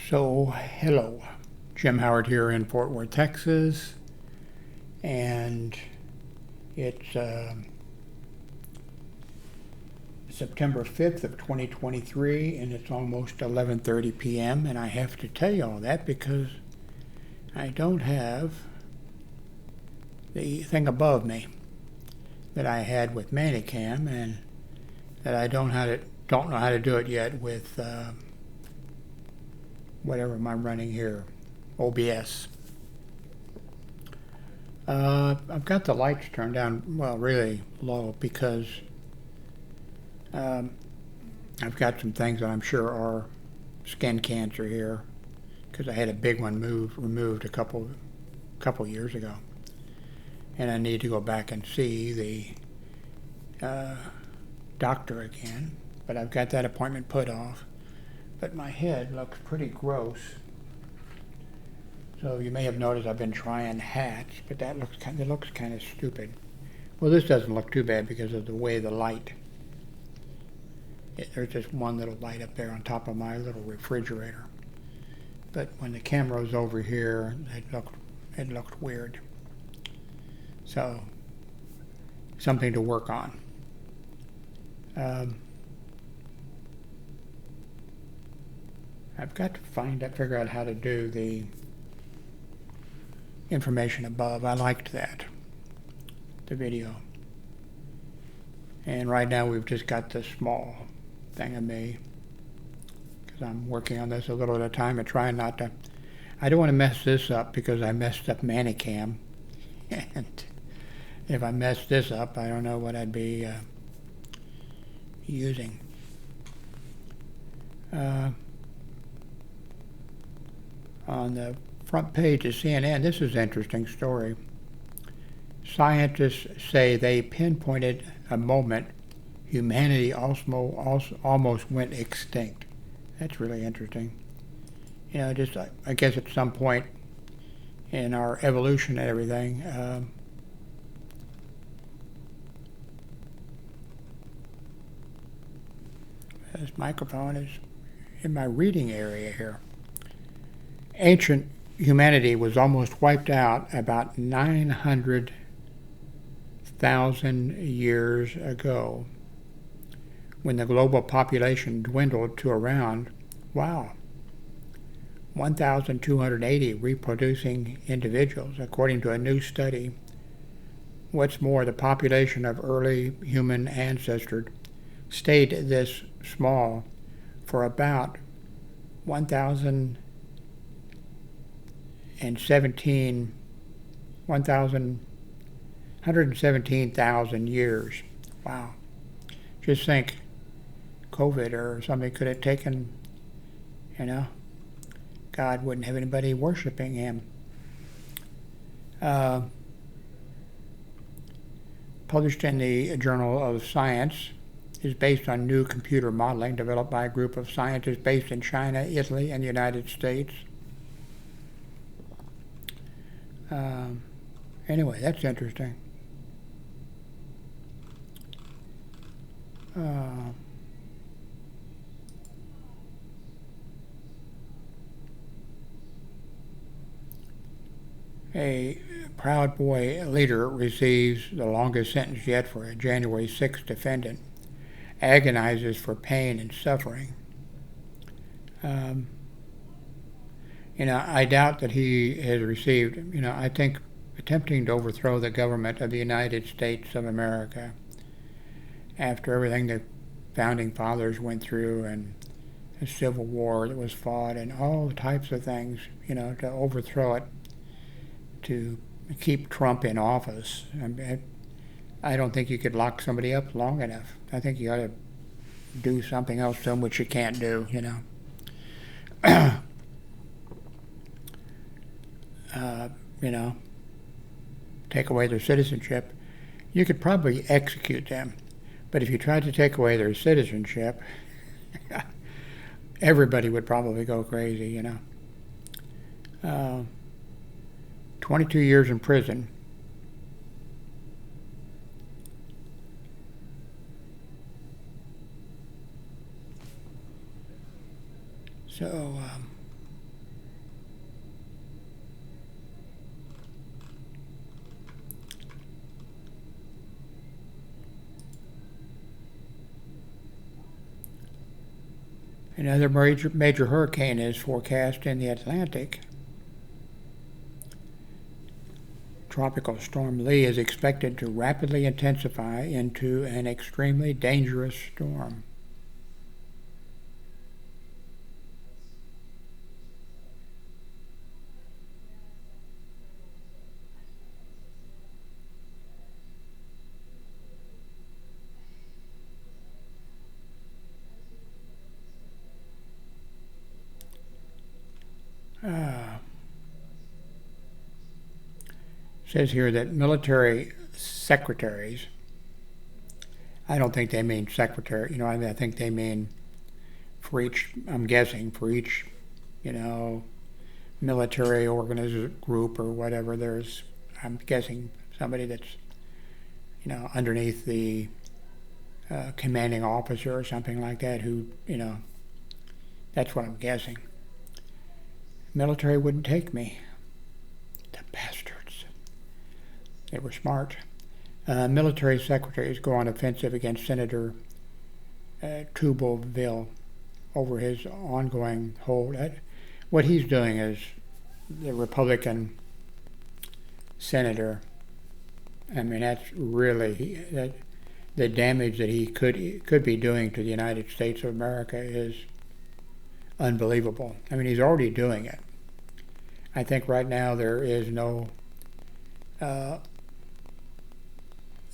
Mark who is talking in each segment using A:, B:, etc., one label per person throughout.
A: So, hello. Jim Howard here in Fort Worth, Texas, and it's September 5th of 2023, and it's almost 11:30 p.m., and I have to tell you all that because I don't have the thing above me that I had with Manicam, and that I don't know how to do it yet with whatever I'm running here, OBS. I've got the lights turned down, well, really low because I've got some things that I'm sure are skin cancer here because I had a big one removed a couple years ago, and I need to go back and see the doctor again. But I've got that appointment put off. But my head looks pretty gross. So you may have noticed I've been trying hats, but it looks kind of stupid. Well, this doesn't look too bad because of the way the light. There's just one little light up there on top of my little refrigerator. But when the camera's over here, it looked weird. So something to work on. I've got to figure out how to do the information above. I liked that, the video. And right now we've just got this small thing of me because I'm working on this a little at a time and trying not to. I don't want to mess this up because I messed up Manicam. And if I mess this up, I don't know what I'd be using. On the front page of CNN, this is an interesting story. Scientists say they pinpointed a moment humanity almost went extinct. That's really interesting. You know, just I guess at some point in our evolution and everything, this microphone is in my reading area here. Ancient humanity was almost wiped out about 900,000 years ago when the global population dwindled to around, 1,280 reproducing individuals, according to a new study. What's more, the population of early human ancestors stayed this small for about 117,000 years. Wow. Just think, COVID or something could have taken, God wouldn't have anybody worshiping him. Published in the Journal of Science, is based on new computer modeling developed by a group of scientists based in China, Italy, and the United States. Anyway, that's interesting. A Proud Boy leader receives the longest sentence yet for a January 6th defendant. Agonizes for pain and suffering. I doubt that he has received, I think attempting to overthrow the government of the United States of America after everything the founding fathers went through and the Civil War that was fought and all types of things, to overthrow it, to keep Trump in office. I don't think you could lock somebody up long enough. I think you ought to do something else to them, which you can't do, take away their citizenship. You could probably execute them. But if you tried to take away their citizenship, everybody would probably go crazy, 22 years in prison. So Another major hurricane is forecast in the Atlantic. Tropical Storm Lee is expected to rapidly intensify into an extremely dangerous storm. Says here that military secretaries, I don't think they mean secretary, I think they mean for each, I'm guessing, for each, military group or whatever, there's, I'm guessing, somebody that's, underneath the commanding officer or something like that who, that's what I'm guessing. Military wouldn't take me. The bastards. They were smart. Military secretaries go on offensive against Senator Tuberville over his ongoing hold. What he's doing is the Republican senator. I mean, that's really the damage that he could be doing to the United States of America is unbelievable. I mean, he's already doing it. I think right now there is no.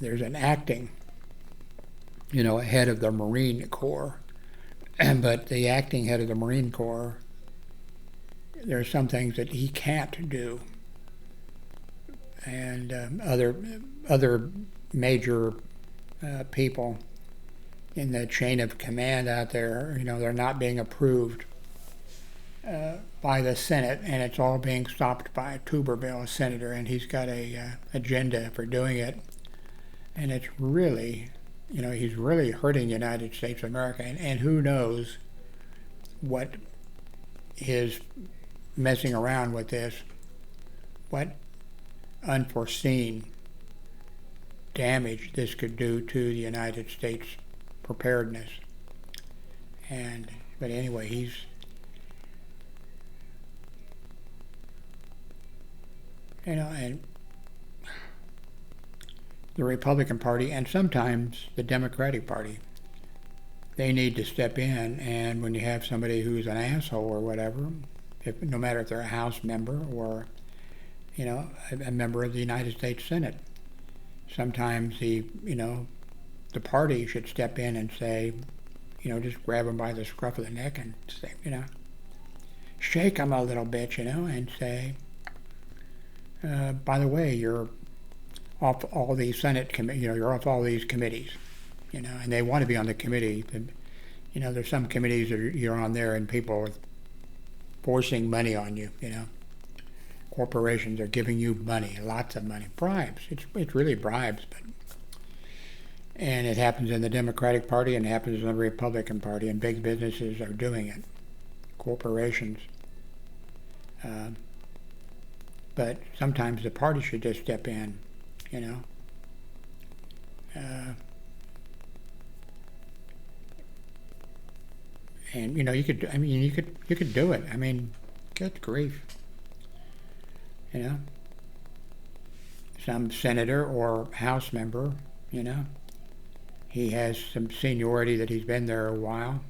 A: There's an acting, head of the Marine Corps, but the acting head of the Marine Corps, there are some things that he can't do, and other major people in the chain of command out there, they're not being approved by the Senate, and it's all being stopped by Tuberville, a senator, and he's got a agenda for doing it. And it's really, he's really hurting the United States of America. And who knows what his messing around with this, what unforeseen damage this could do to the United States preparedness. But anyway, he's, and the Republican Party and sometimes the Democratic Party, they need to step in, and when you have somebody who's an asshole or whatever, no matter if they're a House member or, a member of the United States Senate, sometimes the party should step in and say, just grab them by the scruff of the neck and say, shake them a little bit, and say, by the way, you're off all these Senate committees, you're off all these committees, and they want to be on the committee. But, there's some committees that you're on there and people are forcing money on you, Corporations are giving you money, lots of money, bribes. It's really bribes, and it happens in the Democratic Party and it happens in the Republican Party, and big businesses are doing it, corporations. But sometimes the party should just step in. And you could do it. I mean, good grief. Some senator or House member, he has some seniority that he's been there a while.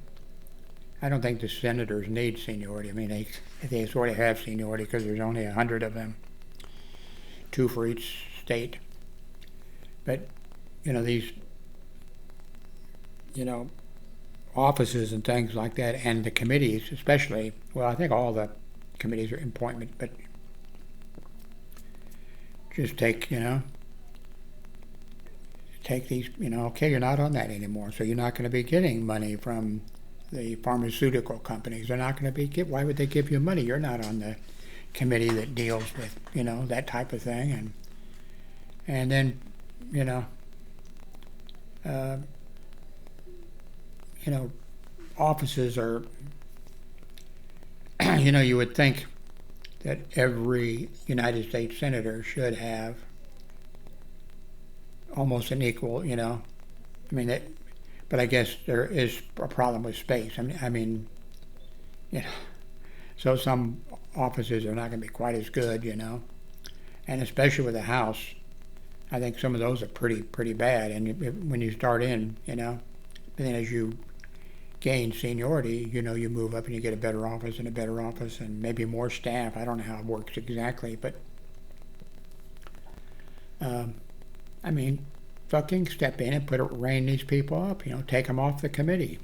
A: I don't think the senators need seniority. I mean, they sort of have seniority because there's only 100 of them, 2 for each state. But, these, offices and things like that, and the committees especially, well, I think all the committees are appointment, but just take these, okay, you're not on that anymore, so you're not going to be getting money from the pharmaceutical companies. They're not going to be, why would they give you money? You're not on the committee that deals with, that type of thing. And then, offices are, you would think that every United States senator should have almost an equal, but I guess there is a problem with space. I mean, You know, so some offices are not going to be quite as good, you know, and especially with the House, I think some of those are pretty bad. And when you start in, you know, but then as you gain seniority, you know, you move up and you get a better office and a better office and maybe more staff. I don't know how it works exactly, but I mean, fucking step in and rein these people up. You know, take them off the committee.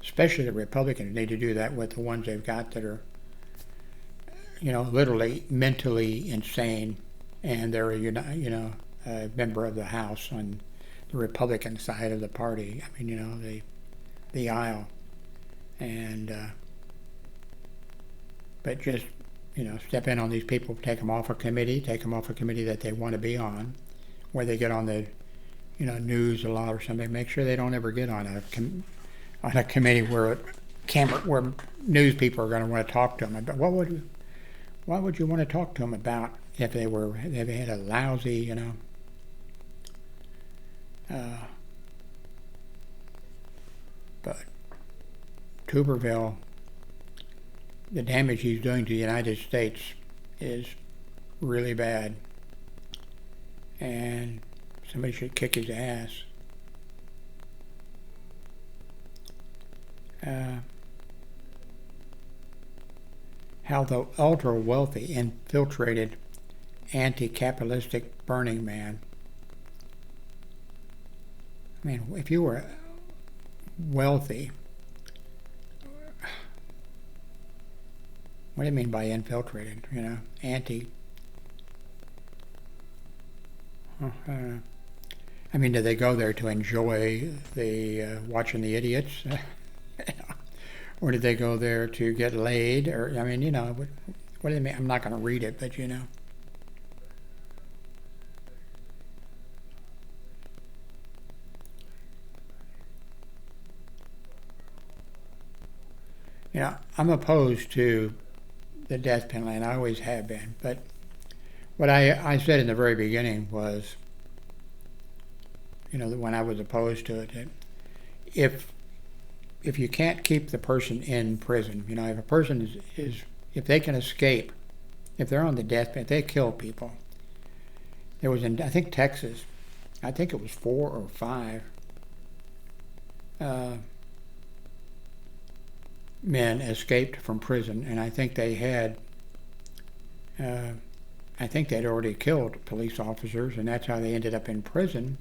A: Especially the Republicans need to do that with the ones they've got that are, you know, literally mentally insane, and they're a member of the House on the Republican side of the party. I mean, you know, the aisle, and but just, you know, step in on these people, take them off a committee that they want to be on, where they get on the, you know, news a lot or something. Make sure they don't ever get on a committee where news people are going to want to talk to them about. What would you want to talk to them about if they had a lousy, you know, but Tuberville, the damage he's doing to the United States is really bad, and somebody should kick his ass. How the ultra-wealthy infiltrated anti-capitalistic Burning Man. I mean, if you were wealthy, what do you mean by infiltrated? You know, I mean, do they go there to enjoy the watching the idiots? Or did they go there to get laid? Or, I mean, you know, what do they mean? I'm not going to read it, but, you know. You know, I'm opposed to the death penalty, and I always have been. But what I said in the very beginning was, you know, when I was opposed to it, that if you can't keep the person in prison, you know, if a person if they can escape, if they're on the death penalty, if they kill people. There was in, I think, Texas, I think it was 4 or 5 men escaped from prison, and I think they had, they'd already killed police officers, and that's how they ended up in prison.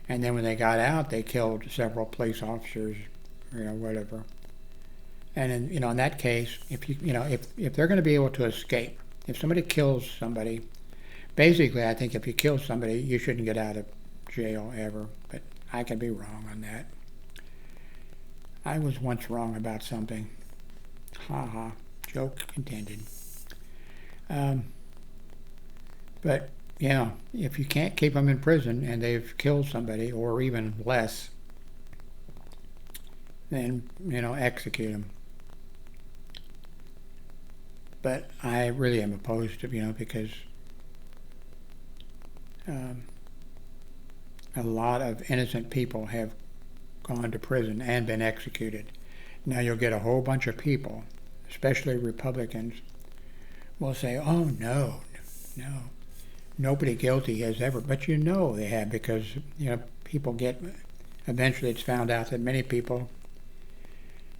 A: And then when they got out, they killed several police officers, you know, whatever. And in, you know, in that case, if they're going to be able to escape, if somebody kills somebody, basically, I think if you kill somebody, you shouldn't get out of jail ever. But I could be wrong on that. I was once wrong about something. Ha ha. Joke intended. But, you know, if you can't keep them in prison and they've killed somebody, or even less, then, you know, execute them. But I really am opposed to, you know, because a lot of innocent people have gone to prison and been executed. Now you'll get a whole bunch of people, especially Republicans, will say, oh, no, nobody guilty has ever, but you know they have, because, you know, people get, eventually it's found out that many people,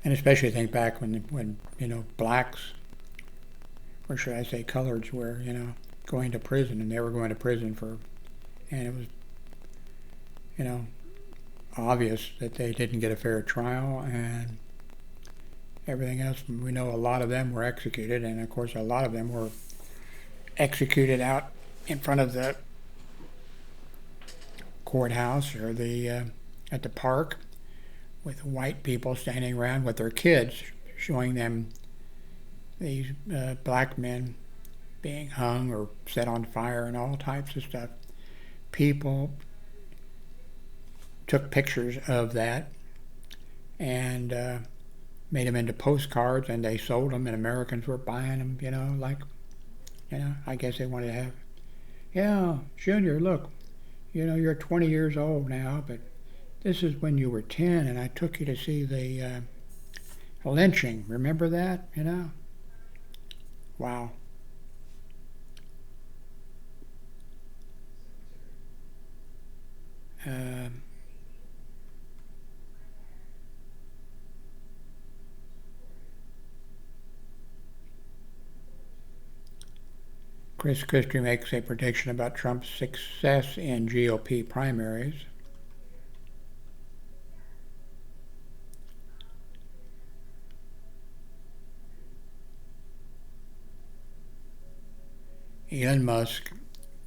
A: and especially think back when you know, blacks, or should I say coloreds, were, you know, going to prison, and they were going to prison for, and it was, you know, obvious that they didn't get a fair trial and everything else. We know a lot of them were executed, and of course a lot of them were executed out in front of the courthouse or the at the park, with white people standing around with their kids, showing them these black men being hung or set on fire and all types of stuff. People took pictures of that and made them into postcards, and they sold them, and Americans were buying them, you know, like, you know, I guess they wanted to have, yeah, Junior, look, you know, you're 20 years old now, but this is when you were 10, and I took you to see lynching. Remember that? You know? Wow. Um, Chris Christie makes a prediction about Trump's success in GOP primaries. Elon Musk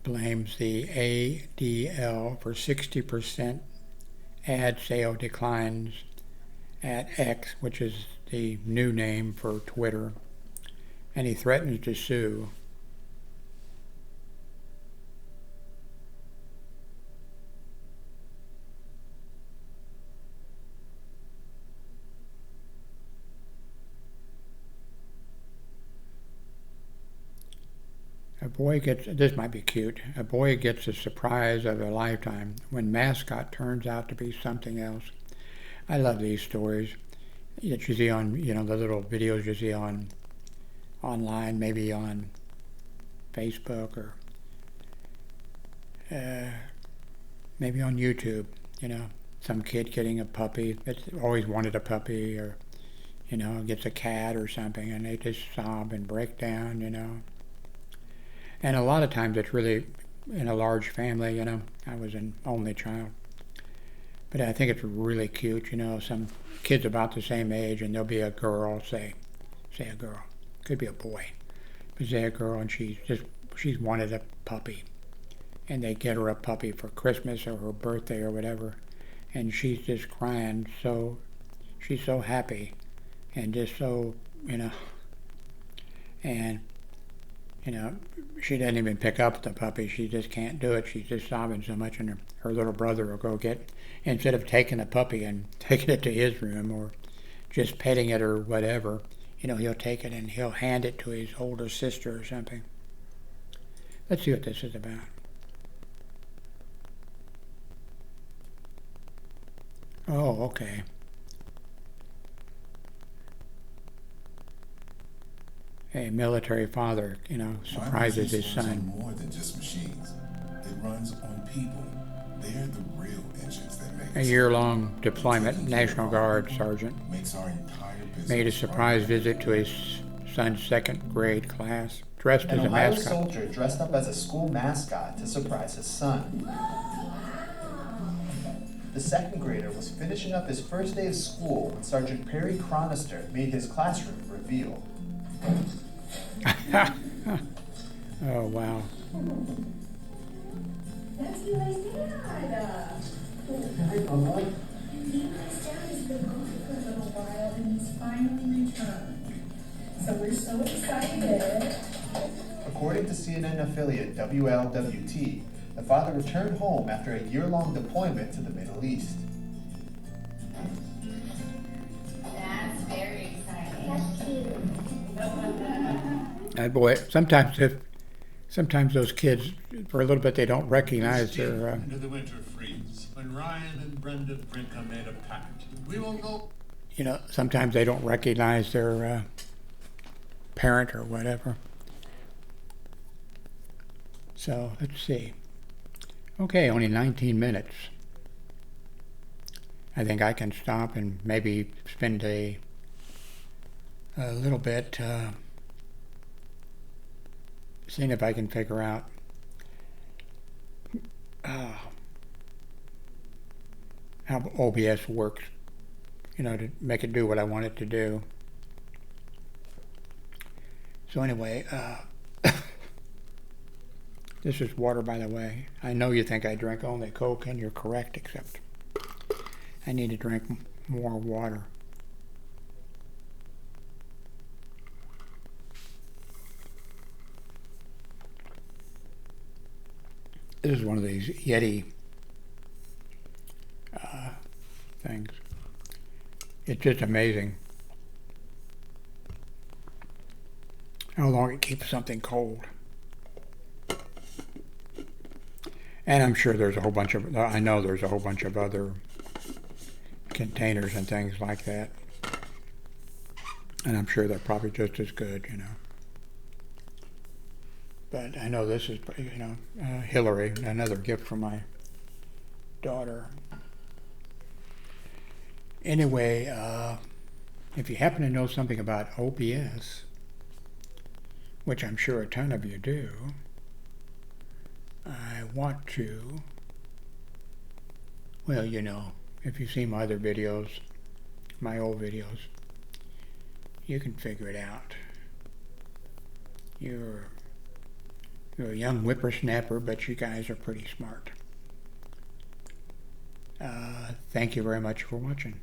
A: blames the ADL for 60% ad sale declines at X, which is the new name for Twitter, and he threatens to sue. This might be cute. A boy gets the surprise of a lifetime when mascot turns out to be something else. I love these stories that you see on, the little videos you see online, maybe on Facebook or maybe on YouTube. Some kid getting a puppy that's always wanted a puppy, or gets a cat or something, and they just sob and break down. And a lot of times it's really in a large family. I was an only child. But I think it's really cute, some kids about the same age, and there'll be a girl, say a girl, could be a boy, but say a girl, and she's wanted a puppy, and they get her a puppy for Christmas or her birthday or whatever, and she's just crying, so she's so happy, and just so, and she doesn't even pick up the puppy. She just can't do it. She's just sobbing so much, and her little brother will go instead of taking the puppy and taking it to his room or just petting it or whatever, he'll take it and he'll hand it to his older sister or something. Let's see what this is about. Oh, okay. A military father, surprises his son.
B: On more than just machines. It runs on people. They're the real engines that make
A: A year-long deployment National Guard sergeant
B: makes our entire business
A: made a surprise visit to his son's second grade class, dressed as a
C: Ohio
A: mascot.
C: soldier dressed up as a school mascot to surprise his son. The second grader was finishing up his first day of school when Sergeant Perry Chronister made his classroom reveal.
A: Oh, wow.
D: That's Eli's dad.
C: Hi, Mama.
D: Eli's dad has been gone for a little while and he's finally returned. So we're so excited.
C: According to CNN affiliate WLWT, the father returned home after a year-long deployment to the Middle East.
D: That's very exciting. That's cute.
A: Boy, sometimes those kids, for a little bit, they don't recognize their.
E: Into the winter freeze, when Ryan and Brenda Brinker made a pact. We will go.
A: Sometimes they don't recognize their parent or whatever. So let's see. Okay, only 19 minutes. I think I can stop and maybe spend a little bit seeing if I can figure out how OBS works, to make it do what I want it to do. So anyway, this is water, by the way. I know you think I drink only Coke, and you're correct, except I need to drink more water. This is one of these Yeti things. It's just amazing how long it keeps something cold. And I'm sure there's a whole bunch of, I know there's a whole bunch of other containers and things like that. And I'm sure they're probably just as good, you know. But I know this is, you know, Hillary, another gift from my daughter. Anyway, if you happen to know something about OPS, which I'm sure a ton of you do, I want to, well, you know, if you've seen my other videos, my old videos, you can figure it out. You're a young whippersnapper, but you guys are pretty smart. Thank you very much for watching.